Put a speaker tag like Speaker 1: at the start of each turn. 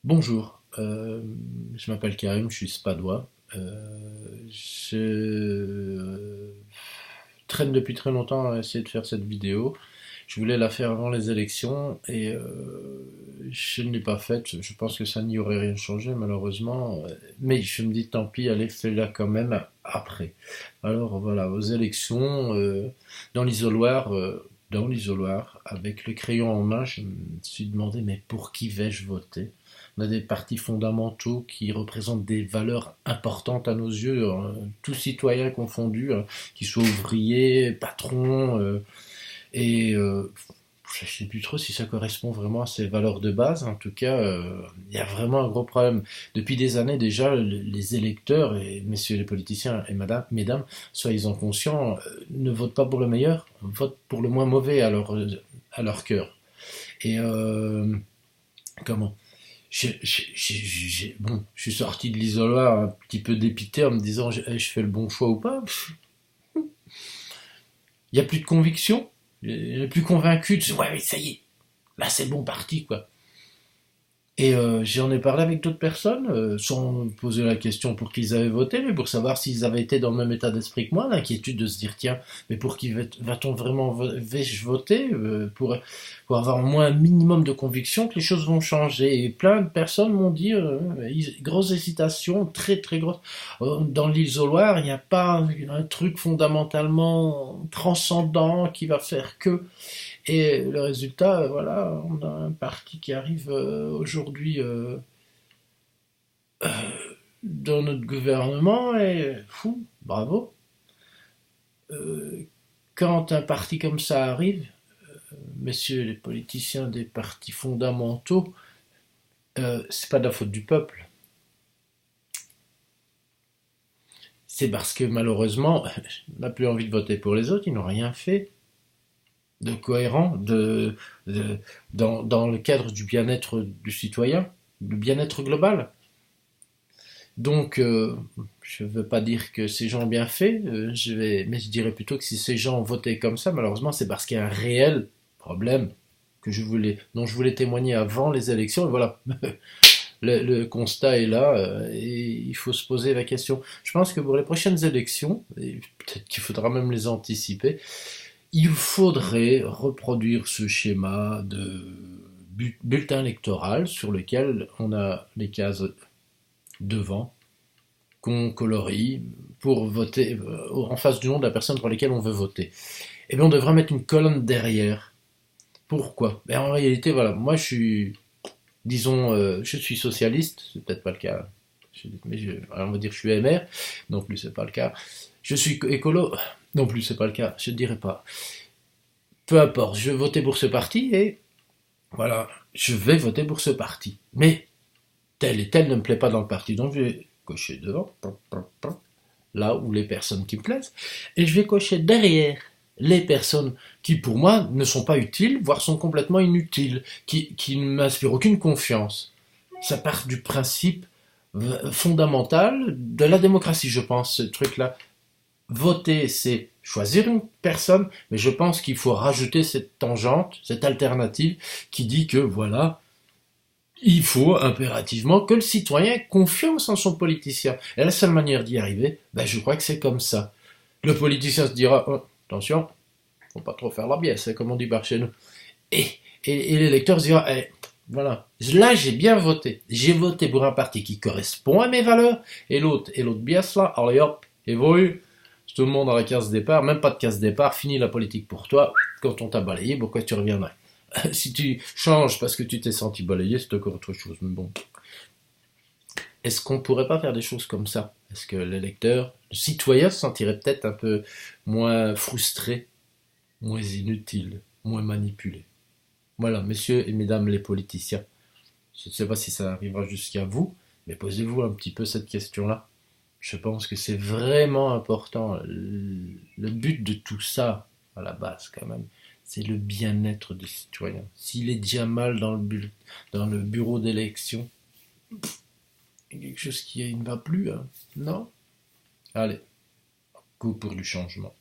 Speaker 1: Bonjour, je m'appelle Karim, je suis spadois. Je traîne depuis très longtemps à essayer de faire cette vidéo. Je voulais la faire avant les élections et je ne l'ai pas faite. Je pense que ça n'y aurait rien changé malheureusement. Mais je me dis tant pis, allez, fais-la quand même après. Alors voilà, aux élections, dans l'isoloir, avec le crayon en main, je me suis demandé mais pour qui vais-je voter? On a des partis fondamentaux qui représentent des valeurs importantes à nos yeux, tous citoyens confondus, qu'ils soient ouvriers, patrons, et je ne sais plus trop si ça correspond vraiment à ces valeurs de base. En tout cas, il y a vraiment un gros problème. Depuis des années déjà, les électeurs, et messieurs les politiciens et mesdames, soyez-en conscients, ne votent pas pour le meilleur, votent pour le moins mauvais à leur cœur. Et comment bon, je suis sorti de l'isoloir un petit peu dépité en me disant je fais le bon choix ou pas. Il n'y a plus de conviction, il n'y a plus convaincu de ouais, mais ça y est, là c'est bon parti quoi. Et j'en ai parlé avec d'autres personnes, sans poser la question pour qui ils avaient voté, mais pour savoir s'ils avaient été dans le même état d'esprit que moi, l'inquiétude de se dire, tiens, mais pour qui va-t-on vraiment vais-je voter pour avoir au moins un minimum de conviction que les choses vont changer. Et plein de personnes m'ont dit, grosse hésitation, très très grosse. Dans l'isoloir, il n'y a pas un truc fondamentalement transcendant qui va faire que... Et le résultat, voilà, on a un parti qui arrive aujourd'hui dans notre gouvernement et fou, bravo. Euh, Quand un parti comme ça arrive, messieurs les politiciens des partis fondamentaux, c'est pas de la faute du peuple. C'est parce que malheureusement, on n'a plus envie de voter pour les autres, ils n'ont rien fait de cohérent dans le cadre du bien-être du citoyen, du bien-être global. Donc, je ne veux pas dire que ces gens ont bien fait, mais je dirais plutôt que si ces gens ont voté comme ça, malheureusement, c'est parce qu'il y a un réel problème dont je voulais témoigner avant les élections. Et voilà, le constat est là, et il faut se poser la question. Je pense que pour les prochaines élections, et peut-être qu'il faudra même les anticiper, il faudrait reproduire ce schéma de bulletin électoral sur lequel on a les cases devant qu'on colorie pour voter en face du nom de la personne pour laquelle on veut voter. Et bien on devrait mettre une colonne derrière. Pourquoi? Ben en réalité, voilà, moi je suis, disons, je suis socialiste, c'est peut-être pas le cas, mais on va dire que je suis MR, non plus c'est pas le cas. Je suis écolo, non plus c'est pas le cas, je ne dirais pas. Peu importe, je vais voter pour ce parti et voilà, je vais voter pour ce parti. Mais tel et tel ne me plaît pas dans le parti, donc je vais cocher devant, là où les personnes qui me plaisent, et je vais cocher derrière les personnes qui pour moi ne sont pas utiles, voire sont complètement inutiles, qui ne m'inspirent aucune confiance. Ça part du principe fondamental de la démocratie, je pense, ce truc-là. Voter, c'est choisir une personne, mais je pense qu'il faut rajouter cette tangente, cette alternative, qui dit que voilà, il faut impérativement que le citoyen ait confiance en son politicien. Et la seule manière d'y arriver, ben, je crois que c'est comme ça. Le politicien se dira, oh, attention, faut pas trop faire la biesse, c'est comme on dit par chez nous. Et, et l'électeur se dira, voilà, là j'ai bien voté. J'ai voté pour un parti qui correspond à mes valeurs, et l'autre biesse là, allez hop, et voyez, tout le monde à la case départ, même pas de case départ, fini la politique pour toi. Quand on t'a balayé, pourquoi tu reviendrais? Si tu changes parce que tu t'es senti balayé, c'est encore autre chose. Mais bon, est-ce qu'on pourrait pas faire des choses comme ça? Est-ce que l'électeur, le citoyen se sentirait peut-être un peu moins frustré, moins inutile, moins manipulé? Voilà, messieurs et mesdames les politiciens. Je ne sais pas si ça arrivera jusqu'à vous, mais posez-vous un petit peu cette question-là. Je pense que c'est vraiment important. Le but de tout ça, à la base quand même, c'est le bien-être des citoyens. S'il est déjà mal dans le bureau d'élection, il y a quelque chose qui ne va plus, hein. Non? Allez, go pour du changement.